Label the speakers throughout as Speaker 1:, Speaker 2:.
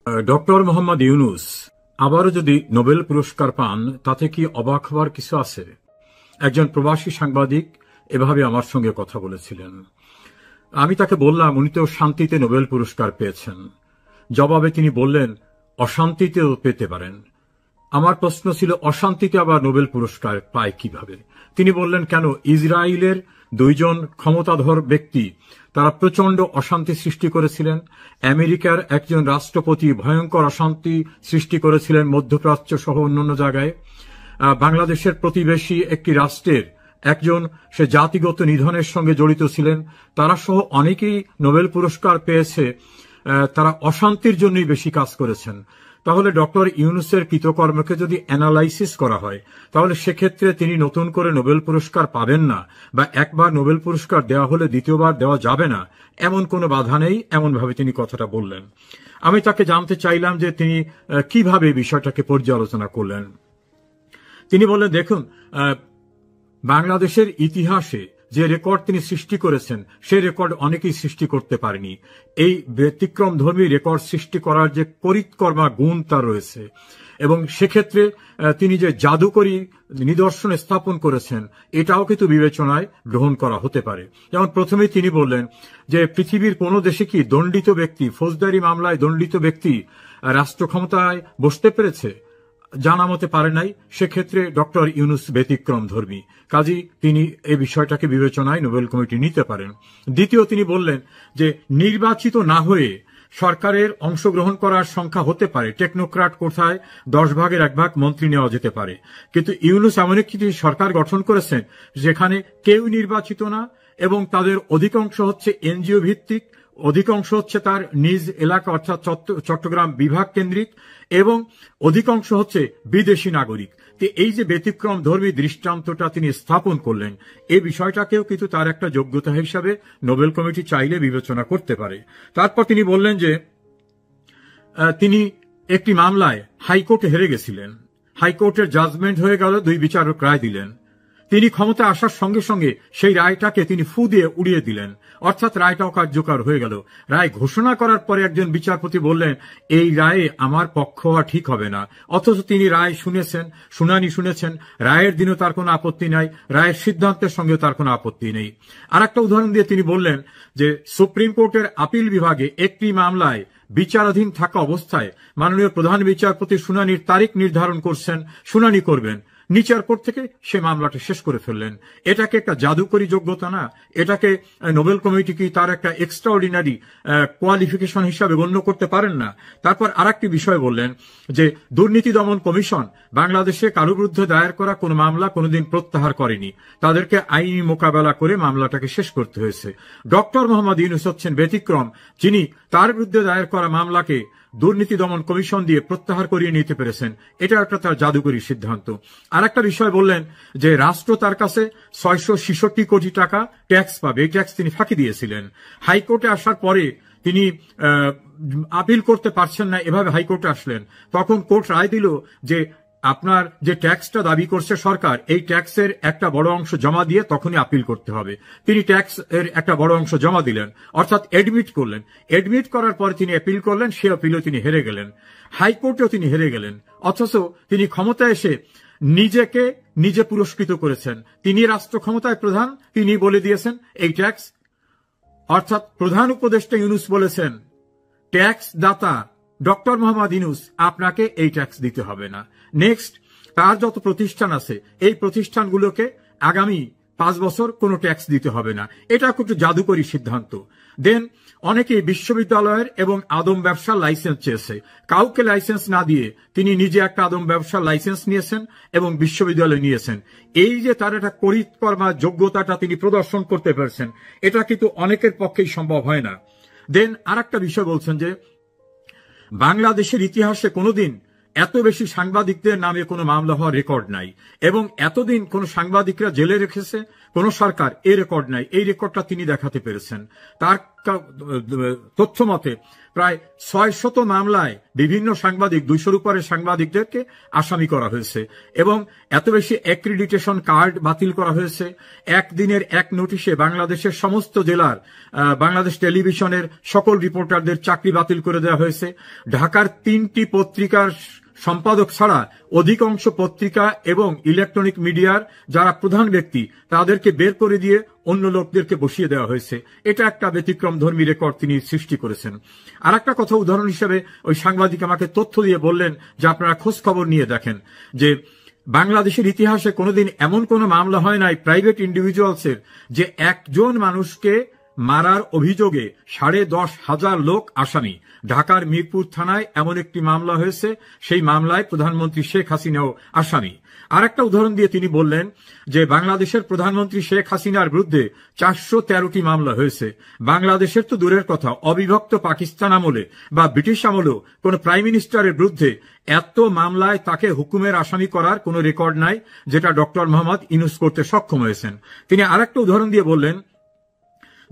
Speaker 1: Doctor Mohammad Yunus আবারও যদি Nobel পুরস্কার পান তাতে কি অবাক হওয়ার কিছু আছে? একজন প্রবাসী সাংবাদিক এভাবে আমার সঙ্গে কথা বলেছিলেন। আমি তাকে বললাম উনি তো শান্তিতে নোবেল পুরস্কার পেয়েছেন। জবাবে তিনি বললেন অশান্তিতেও পেতে পারেন। আমার প্রশ্ন ছিল অশান্তিতে আবার নোবেল পুরস্কার পায় কিভাবে? তিনি বললেন কেন, ইসরায়েলের দুইজন ক্ষমতাধর ব্যক্তি তারা প্রচন্ড অশান্তি সৃষ্টি করেছিলেন। আমেরিকার একজন রাষ্ট্রপতি ভয়ঙ্কর অশান্তি সৃষ্টি করেছিলেন মধ্যপ্রাচ্য সহ অন্যান্য জায়গায়। বাংলাদেশের প্রতিবেশী একটি রাষ্ট্রের একজন সে জাতিগত নিধনের সঙ্গে জড়িত ছিলেন। তারা সহ অনেকেই নোবেল পুরস্কার পেয়েছে, তারা অশান্তির জন্যই বেশি কাজ করেছেন। তাহলে ডক্টর ইউনূসের কৃতকর্মকে যদি অ্যানালাইসিস করা হয় তাহলে সেক্ষেত্রে তিনি নতুন করে নোবেল পুরস্কার পাবেন না, বা একবার নোবেল পুরস্কার দেওয়া হলে দ্বিতীয়বার দেওয়া যাবে না এমন কোনো বাধা নেই, এমনভাবে তিনি কথাটা বললেন। আমি তাকে জানতে চাইলাম যে তিনি কিভাবে বিষয়টাকে পর্যালোচনা করলেন। তিনি বললেন দেখুন, বাংলাদেশের ইতিহাসে যে রেকর্ড তিনি সৃষ্টি করেছেন সেই রেকর্ড অনেকেই সৃষ্টি করতে পারেনি। এই ব্যতিক্রমধর্মী রেকর্ড সৃষ্টি করার যে পরিকর্মা গুণ তার রয়েছে, এবং সেক্ষেত্রে তিনি যে জাদুকরী নিদর্শন স্থাপন করেছেন এটাও কিন্তু বিবেচনায় গ্রহণ করা হতে পারে। যেমন প্রথমেই তিনি বললেন যে পৃথিবীর কোন দেশে কি দণ্ডিত ব্যক্তি, ফৌজদারি মামলায় দণ্ডিত ব্যক্তি রাষ্ট্র ক্ষমতায় বসতে পেরেছে? জানা মতে পারে নাই। সেক্ষেত্রে ডক্টর ইউনূস ব্যতিক্রম ধর্মী, কাজী তিনি এই বিষয়টাকে বিবেচনায় নোবেল কমিটি নিতে পারেন। দ্বিতীয় তিনি বললেন যে নির্বাচিত না হয়ে সরকারের অংশগ্রহণ করার সংখ্যা হতে পারে, টেকনোক্রাট কোথায় 10 ভাগের 1 ভাগ মন্ত্রী নেওয়া যেতে পারে, কিন্তু ইউনূস এমন একটি সরকার গঠন করেছেন যেখানে কেউ নির্বাচিত না, এবং তাদের অধিকাংশ হচ্ছে এনজিও ভিত্তিক, অধিকাংশ হচ্ছে তার নিজ এলাকা অর্থাৎ চট্টগ্রাম বিভাগ কেন্দ্রিক, এবং অধিকাংশ হচ্ছে বিদেশি নাগরিক। এই যে ব্যতিক্রম ধর্মী দৃষ্টান্তটা তিনি স্থাপন করলেন, এই বিষয়টাকেও কিন্তু তার একটা যোগ্যতা হিসাবে নোবেল কমিটি চাইলে বিবেচনা করতে পারে। তারপর তিনি বললেন যে তিনি একটি মামলায় হাইকোর্টে হেরে গেছিলেন, হাইকোর্টের জাজমেন্ট হয়ে গেল, 2 বিচারক রায় দিলেন। তিনি ক্ষমতা আসার সঙ্গে সঙ্গে সেই রায়টাকে তিনি ফু দিয়ে উড়িয়ে দিলেন, অর্থাৎ রায়টাও কার্যকর হয়ে গেল। রায় ঘোষণা করার পরে একজন বিচারপতি বললেন এই রায়ে আমার পক্ষ হওয়া ঠিক হবে না, অথচ তিনি রায় শুনেছেন, শুনানি শুনেছেন, রায়ের দিনও তার কোনো আপত্তি নাই, রায়ের সিদ্ধান্তের সঙ্গেও তার কোনো আপত্তি নেই। আর একটা উদাহরণ দিয়ে তিনি বললেন যে সুপ্রিম কোর্টের আপিল বিভাগে একটি মামলায় বিচারাধীন থাকা অবস্থায় মাননীয় প্রধান বিচারপতি শুনানির তারিখ নির্ধারণ করছেন, শুনানি করবেন, নিচের কোর্ট থেকে সে মামলাটা শেষ করে ফেললেন। এটাকে একটা জাদুকরী যোগ্যতা না? এটাকে নোবেল কমিটি কি তার একটা এক্সট্রাঅর্ডিনারি কোয়ালিফিকেশন হিসাবে গণ্য করতে পারেন না? তারপর আরেকটি বিষয় বললেন যে দুর্নীতি দমন কমিশন বাংলাদেশে কারো বিরুদ্ধে দায়ের করা কোনো মামলা কোনোদিন প্রত্যাহার করেনি, তাদেরকে আইনি মোকাবেলা করে মামলাটাকে শেষ করতে হয়েছে। ডক্টর মোহাম্মদ ইউনূস হচ্ছেন ব্যতিক্রম, যিনি তার বিরুদ্ধে দায়ের করা মামলাকে দুর্নীতি দমন কমিশন দিয়ে প্রত্যাহার করিয়ে নিতে পেরেছেন। এটা একটা তার জাদুকরী সিদ্ধান্ত। আর একটা বিষয় বললেন যে রাষ্ট্র তার কাছে 666 কোটি টাকা ট্যাক্স পাবে, এই ট্যাক্স তিনি ফাঁকি দিয়েছিলেন। হাইকোর্টে আসার পরে তিনি আপিল করতে পারছেন না, এভাবে হাইকোর্টে আসলেন। তখন কোর্ট রায় দিল যে আপনার যে ট্যাক্সটা দাবি করছে সরকার, এই ট্যাক্সের একটা বড় অংশ জমা দিয়ে তখনই আপিল করতে হবে। তিনি ট্যাক্স এর একটা বড় অংশ জমা দিলেন, অর্থাৎ এডমিট করলেন। এডমিট করার পরে তিনি আপিল করলেন, সে আপিলও তিনি হেরে গেলেন, হাইকোর্টেও তিনি হেরে গেলেন। অথচ তিনি ক্ষমতায় এসে নিজেকে নিজে পুরস্কৃত করেছেন। তিনি রাষ্ট্র ক্ষমতায় প্রধান, তিনি বলে দিয়েছেন এই ট্যাক্স, অর্থাৎ প্রধান উপদেষ্টা ইউনূস বলেছেন ট্যাক্স দাতা ডক্টর মোহাম্মদ ইউনূস আপনাকে এই ট্যাক্স দিতে হবে না। নেক্সট, তার যত প্রতিষ্ঠান আছে এই প্রতিষ্ঠানগুলোকে আগামী 5 বছর কোনো ট্যাক্স দিতে হবে না। এটা খুব জাদুকরী সিদ্ধান্ত। দেন অনেকে বিশ্ববিদ্যালয়ের এবং আদম ব্যবসার লাইসেন্স চেয়েছে, কাউকে লাইসেন্স না দিয়ে তিনি নিজে একটা আদম ব্যবসার লাইসেন্স নিয়েছেন এবং বিশ্ববিদ্যালয় নিয়েছেন। এই যে তার একটা পরিকর্মা যোগ্যতাটা তিনি প্রদর্শন করতে পেরেছেন, এটা কিন্তু অনেকের পক্ষেই সম্ভব হয় না। দেন আর একটা বিষয় বলছেন যে বাংলাদেশের ইতিহাসে কোনোদিন এত বেশি সাংবাদিকদের নামে কোনো মামলা হওয়ার রেকর্ড নাই, এবং এতদিন কোন সাংবাদিকরা জেলে রেখেছে কোন সরকার, এই রেকর্ড নাই। এই রেকর্ডটা তিনি দেখাতে পেরেছেন। তার তথ্য মতে প্রায় 600 মামলায় বিভিন্ন সাংবাদিক 200-র উপরে সাংবাদিকদেরকে আসামি করা হয়েছে এবং এত বেশি অ্যাক্রিডিটেশন কার্ড বাতিল করা হয়েছে। একদিনের এক নোটিশে বাংলাদেশের সমস্ত জেলার বাংলাদেশ টেলিভিশনের সকল রিপোর্টারদের চাকরি বাতিল করে দেওয়া হয়েছে। ঢাকার 3টি পত্রিকার সম্পাদক ছাড়া অধিকাংশ পত্রিকা এবং ইলেকট্রনিক মিডিয়ার যারা প্রধান ব্যক্তি তাদেরকে বের করে দিয়ে অন্য লোকদেরকে বসিয়ে দেওয়া হয়েছে। এটা একটা ব্যতিক্রম ধর্মী রেকর্ড তিনি সৃষ্টি করেছেন। আর একটা কথা উদাহরণ হিসেবে ওই সাংবাদিক আমাকে তথ্য দিয়ে বললেন যে আপনারা খোঁজ খবর নিয়ে দেখেন যে বাংলাদেশের ইতিহাসে কোনোদিন এমন কোনো মামলা হয় নাই প্রাইভেট ইন্ডিভিজুয়ালসের যে একজন মানুষকে মারার অভিযোগে 10,500 লোক আসামি। ঢাকার মিরপুর থানায় এমন একটি মামলা হয়েছে, সেই মামলায় প্রধানমন্ত্রী শেখ হাসিনাও আসামি। আর একটা উদাহরণ দিয়ে তিনি বললেন যে বাংলাদেশের প্রধানমন্ত্রী শেখ হাসিনার বিরুদ্ধে 413টি মামলা হয়েছে। বাংলাদেশের তো দূরের কথা, অবিভক্ত পাকিস্তান আমলে বা ব্রিটিশ আমলেও কোন প্রাইম মিনিস্টারের বিরুদ্ধে এত মামলায় তাকে হুকুমের আসামি করার কোন রেকর্ড নাই, যেটা ডক্টর মোহাম্মদ ইউনূস করতে সক্ষম হয়েছেন। তিনি আরেকটা উদাহরণ দিয়ে বললেন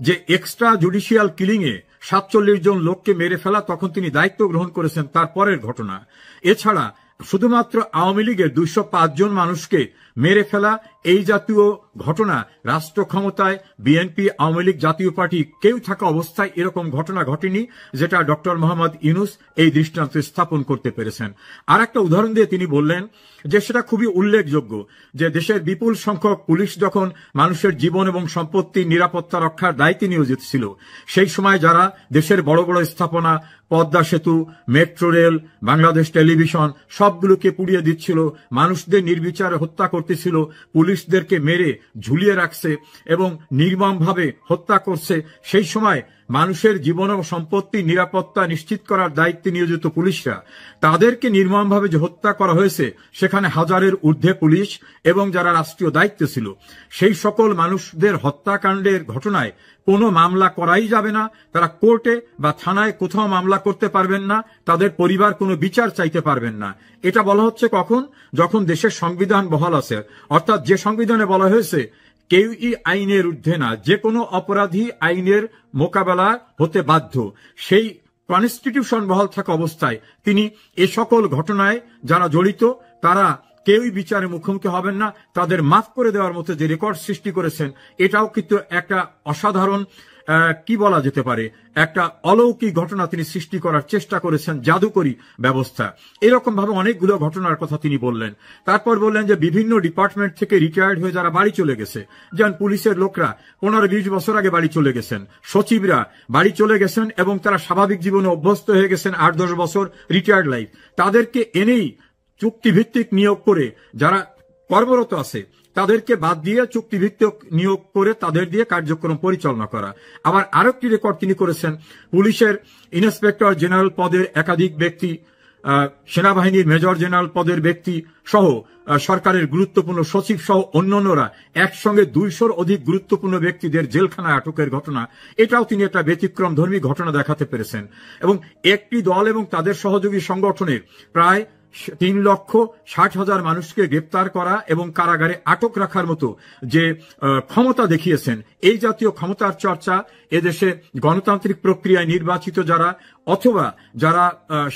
Speaker 1: যে এক্সট্রা জুডিশিয়াল কিলিং এ 47 জন লোককে মেরে ফেলা, তখন তিনি দায়িত্ব গ্রহণ করেছেন তারপরের ঘটনা। এছাড়া শুধুমাত্র আওয়ামী লীগের 205 জন মানুষকে মেরে ফেলা, এই জাতীয় ঘটনা রাষ্ট্র ক্ষমতায় বিএনপি, আওয়ামী লীগ, জাতীয় পার্টি কেউ থাকা অবস্থায় এরকম ঘটনা ঘটেনি, যেটা ডক্টর মোহাম্মদ ইউনূস এই দৃষ্টান্ত স্থাপন করতে পেরেছেন। আর একটা উদাহরণ দিয়ে তিনি বললেন যে সেটা খুবই উল্লেখযোগ্য যে দেশের বিপুল সংখ্যক পুলিশ যখন মানুষের জীবন এবং সম্পত্তির নিরাপত্তা রক্ষার দায়িত্বে নিয়োজিত ছিল, সেই সময় যারা দেশের বড় বড় স্থাপনা, পদ্মা সেতু, মেট্রো রেল, বাংলাদেশ টেলিভিশন সবগুলোকে পুড়িয়ে দিচ্ছিল, মানুষদের নির্বিচারে হত্যা করতেছিল, পুলিশদেরকে মেরে ঝুলিয়ে রাখছে এবং নির্মমভাবে হত্যা করছে, সেই সময় মানুষের জীবন ও সম্পত্তির নিরাপত্তা নিশ্চিত করার দায়িত্বে নিয়োজিত পুলিশরা, তাদেরকে নির্মমভাবে যে হত্যা করা হয়েছে সেখানে হাজারের ঊর্ধ্বে পুলিশ এবং যারা রাষ্ট্রীয় দায়িত্বে ছিল, সেই সকল মানুষদের হত্যাকাণ্ডের ঘটনায় কোনো মামলা করাই যাবে না। তারা কোর্টে বা থানায় কোথাও মামলা করতে পারবেন না, তাদের পরিবার কোনো বিচার চাইতে পারবেন না। এটা বলা হচ্ছে কখন? যখন দেশের সংবিধান বহাল আছে, অর্থাৎ যে সংবিধানে বলা হয়েছে কেউই আইনের ঊর্ধ্বে না, যে কোনো অপরাধী আইনের মোকাবেলা হতে বাধ্য, সেই কনস্টিটিউশন বহাল থাকা অবস্থায় তিনি এ সকল ঘটনায় যারা জড়িত তারা কেউই বিচারে মুখোমুখি হবেন না, তাদের মাফ করে দেওয়ার মতো যে রেকর্ড সৃষ্টি করেছেন, এটাও কিন্তু একটা অসাধারণ কি বলা যেতে পারে, একটা অলৌকিক ঘটনা তিনি সৃষ্টি করার চেষ্টা করেছেন, জাদুকরী ব্যবস্থা। এরকম ভাবে অনেকগুলো ঘটনার কথা তিনি বললেন। তারপর বললেন যে বিভিন্ন ডিপার্টমেন্ট থেকে রিটায়ার্ড হয়ে যারা বাড়ি চলে গেছে, যেমন পুলিশের লোকরা 15-20 বছর আগে বাড়ি চলে গেছেন, সচিবরা বাড়ি চলে গেছেন এবং তারা স্বাভাবিক জীবনে অভ্যস্ত হয়ে গেছেন 8-10 বছর রিটায়ার্ড লাইফ, তাদেরকে এনেই চুক্তিভিত্তিক নিয়োগ করে যারা কর্মরত আছে তাদেরকে বাদ দিয়ে চুক্তিভিত্তিক নিয়োগ করে তাদের দিয়ে কার্যক্রম পরিচালনা করা। আবার আরেকটি রেকর্ড তিনি করেছেন, পুলিশের ইন্সপেক্টর জেনারেল পদের একাধিক ব্যক্তি, সেনাবাহিনীর মেজর জেনারেল পদের ব্যক্তি সহ সরকারের গুরুত্বপূর্ণ সচিব সহ অন্যান্যরা একসঙ্গে 200-র অধিক গুরুত্বপূর্ণ ব্যক্তিদের জেলখানায় আটকের ঘটনা, এটাও তিনি একটা ব্যতিক্রম ধর্মী ঘটনা দেখাতে পেরেছেন। এবং একটি দল এবং তাদের সহযোগী সংগঠনের প্রায় 3,60,000 মানুষকে গ্রেপ্তার করা এবং কারাগারে আটক রাখার মতো যে ক্ষমতা দেখিয়েছেন, এই জাতীয় ক্ষমতার চর্চা এদেশে গণতান্ত্রিক প্রক্রিয়ায় নির্বাচিত যারা অথবা যারা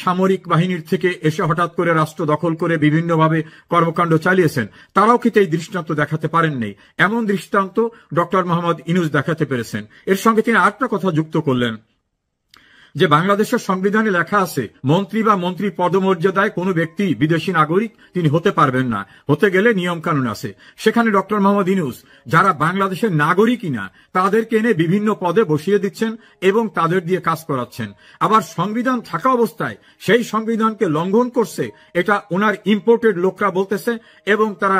Speaker 1: সামরিক বাহিনীর থেকে এসে হঠাৎ করে রাষ্ট্র দখল করে বিভিন্নভাবে কর্মকাণ্ড চালিয়েছেন, তারাও কিন্তু এই দৃষ্টান্ত দেখাতে পারেননি। এমন দৃষ্টান্ত ডক্টর মোহাম্মদ ইউনূস দেখাতে পেরেছেন। এর সঙ্গে তিনি আরেকটা কথা যুক্ত করলেন যে বাংলাদেশের সংবিধানে লেখা আছে মন্ত্রী বা মন্ত্রী পদমর্যাদায় কোনো ব্যক্তি বিদেশি নাগরিক তিনি হতে পারবেন না, হতে গেলে নিয়ম কানুন আছে। সেখানে ডক্টর মোহাম্মদ ইউনূস যারা বাংলাদেশের নাগরিকই না তাদেরকে এনে বিভিন্ন পদে বসিয়ে দিচ্ছেন এবং তাদের দিয়ে কাজ করাচ্ছেন। আবার সংবিধান থাকা অবস্থায় সেই সংবিধানকে লঙ্ঘন করছে, এটা ওনার ইম্পোর্টেড লোকরা বলতেছে এবং তারা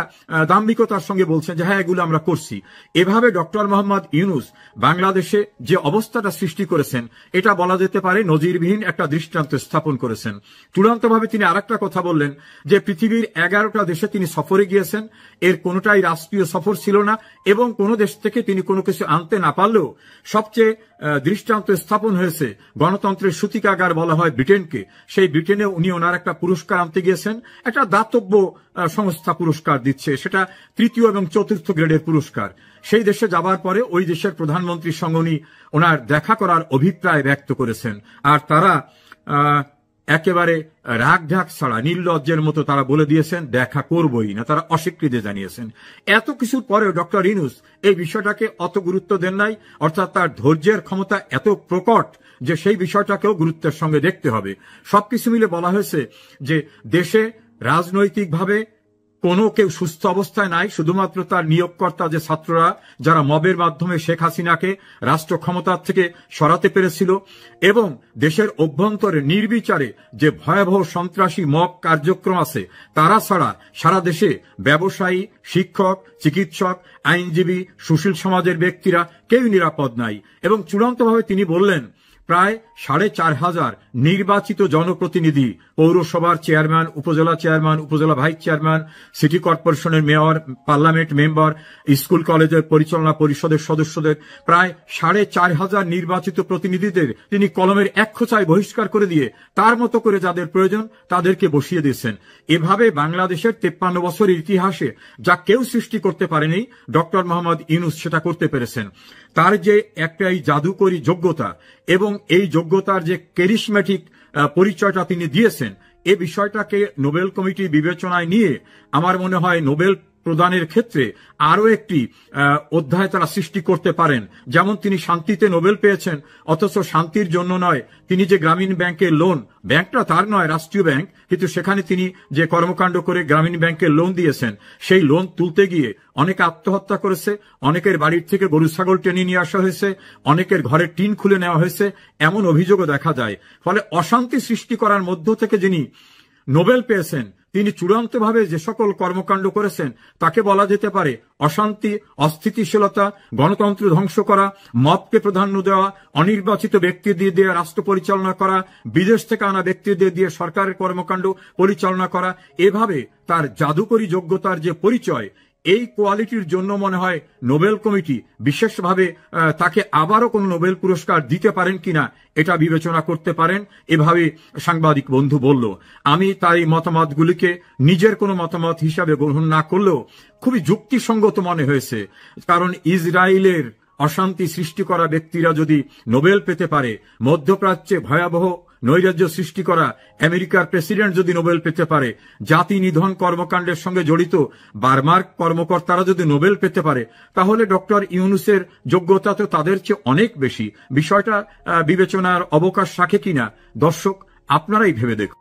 Speaker 1: দাম্ভিকতার সঙ্গে বলছেন যে হ্যাঁ এগুলো আমরা করছি। এভাবে ডক্টর মোহাম্মদ ইউনূস বাংলাদেশে যে অবস্থাটা সৃষ্টি করেছেন, এটা বলা যেতে পারে নজিরবিহীন একটা দৃষ্টান্ত স্থাপন করেছেন। চূড়ান্তভাবে তিনি আরেকটা কথা বললেন যে পৃথিবীর 11টা দেশে তিনি সফরে গিয়েছেন, এর কোনোটাই রাষ্ট্রীয় সফর ছিল না এবং কোনো দেশ থেকে তিনি কোনো কিছু আনতে না পারলেও সবচেয়ে দৃষ্টান্ত স্থাপন হয়েছে, গণতন্ত্রের সূতিকাগার বলা হয় ব্রিটেনকে। সেই ব্রিটেনে উনি ওনার একটা পুরস্কার আনতে গিয়েছেন, একটা দাতব্য সংস্থা পুরস্কার দিচ্ছে, সেটা তৃতীয় এবং চতুর্থ গ্রেডের পুরস্কার। সেই দেশে যাবার পরে ওই দেশের প্রধানমন্ত্রীর সঙ্গে উনি ওনার দেখা করার অভিপ্রায় ব্যক্ত করেছেন, আর তারা একেবারে রাগ ঢাক ছাড়া নির্লজ্জের মতো তারা বলে দিয়েছেন দেখা করবই না, তারা অস্বীকৃতি জানিয়েছেন। এত কিছুর পরেও ডক্টর ইউনূস এই বিষয়টাকে অত গুরুত্ব দেন নাই, অর্থাৎ তার ধৈর্যের ক্ষমতা এত প্রকট যে সেই বিষয়টাকেও গুরুত্বের সঙ্গে দেখতে হবে। সবকিছু মিলে বলা হয়েছে যে দেশে রাজনৈতিকভাবে কোনো কেউ সুস্থ অবস্থায় নাই, শুধুমাত্র তার নিয়োগকর্তা যে ছাত্ররা, যারা মবের মাধ্যমে শেখ হাসিনাকে রাষ্ট্র ক্ষমতার থেকে সরাতে পেরেছিল, এবং দেশের অভ্যন্তরে নির্বিচারে যে ভয়াবহ সন্ত্রাসী মব কার্যক্রম আছে, তারা ছাড়া সারা দেশে ব্যবসায়ী, শিক্ষক, চিকিৎসক, আইনজীবী, সুশীল সমাজের ব্যক্তিরা কেউ নিরাপদ নাই। এবং চূড়ান্তভাবে তিনি বললেন প্রায় 4,500 নির্বাচিত জনপ্রতিনিধি, পৌরসভার চেয়ারম্যান, উপজেলা চেয়ারম্যান, উপজেলা ভাইস চেয়ারম্যান, সিটি কর্পোরেশনের মেয়র, পার্লামেন্ট মেম্বার, স্কুল কলেজের পরিচালনা পরিষদের সদস্যদের প্রায় 4,500 নির্বাচিত প্রতিনিধিদের তিনি কলমের এক খোঁচায় বহিষ্কার করে দিয়ে তার মতো করে যাদের প্রয়োজন তাদেরকে বসিয়ে দিয়েছেন। এভাবে বাংলাদেশের 53 বছরের ইতিহাসে যা কেউ সৃষ্টি করতে পারেনি, ডক্টর মোহাম্মদ ইউনূস সেটা করতে পেরেছেন। তার যে একটা এই জাদুকরী যোগ্যতা এবং এই যোগ্যতার যে ক্যারিসম্যাটিক পরিচয়টা তিনি দিয়েছেন, এ বিষয়টাকে নোবেল কমিটি বিবেচনায় নিয়ে আমার মনে হয় নোবেল প্রদানের ক্ষেত্রে আরো একটি অধ্যায় তারা সৃষ্টি করতে পারেন। যেমন তিনি শান্তিতে নোবেল পেয়েছেন, অথচ শান্তির জন্য নয়, তিনি যে গ্রামীণ ব্যাংকের লোন, ব্যাংকটা তার নয়, রাষ্ট্রীয় ব্যাংক, কিন্তু সেখানে তিনি যে কর্মকাণ্ড করে গ্রামীণ ব্যাংকের লোন দিয়েছেন, সেই লোন তুলতে গিয়ে অনেকে আত্মহত্যা করেছে, অনেকের বাড়ির থেকে গরু ছাগল টেনে নিয়ে আসা হয়েছে, অনেকের ঘরের টিন খুলে নেওয়া হয়েছে, এমন অভিযোগও দেখা যায়। ফলে অশান্তি সৃষ্টি করার মধ্য থেকে যিনি নোবেল পেয়েছেন, তিনি চূড়ান্তভাবে যে সকল কর্মকাণ্ড করেছেন তাকে বলা যেতে পারে অশান্তি, অস্থিতিশীলতা, গণতন্ত্র ধ্বংস করা, মতকে প্রাধান্য দেওয়া, অনির্বাচিত ব্যক্তিদের দিয়ে রাষ্ট্র পরিচালনা করা, বিদেশ থেকে আনা ব্যক্তিদের দিয়ে সরকারের কর্মকাণ্ড পরিচালনা করা। এভাবে তার জাদুকরী যোগ্যতার যে পরিচয়, এই কোয়ালিটির জন্য মনে হয় নোবেল কমিটি বিশেষভাবে তাকে আবারও কোনো নোবেল পুরস্কার দিতে পারেন কিনা এটা বিবেচনা করতে পারেন, এভাবে সাংবাদিক বন্ধু বলল। আমি তার এই মতামতগুলিকে নিজের কোনো মতামত হিসাবে গ্রহণ না করলেও খুবই যুক্তিসঙ্গত মনে হয়েছে, কারণ ইসরায়েলের অশান্তি সৃষ্টি করা ব্যক্তিরা যদি নোবেল পেতে পারে, মধ্যপ্রাচ্যে ভয়াবহ নৈরাজ্য সৃষ্টি করা আমেরিকার প্রেসিডেন্ট যদি নোবেল পেতে পারে, জাতি নিধন কর্মকাণ্ডের সঙ্গে জড়িত বার্মার কর্মকর্তারা যদি নোবেল পেতে পারে, তাহলে ডক্টর ইউনূসের যোগ্যতা তো তাদের চেয়ে অনেক বেশি। বিষয়টা বিবেচনার অবকাশ রাখে কিনা দর্শক আপনারাই ভেবে দেখুন।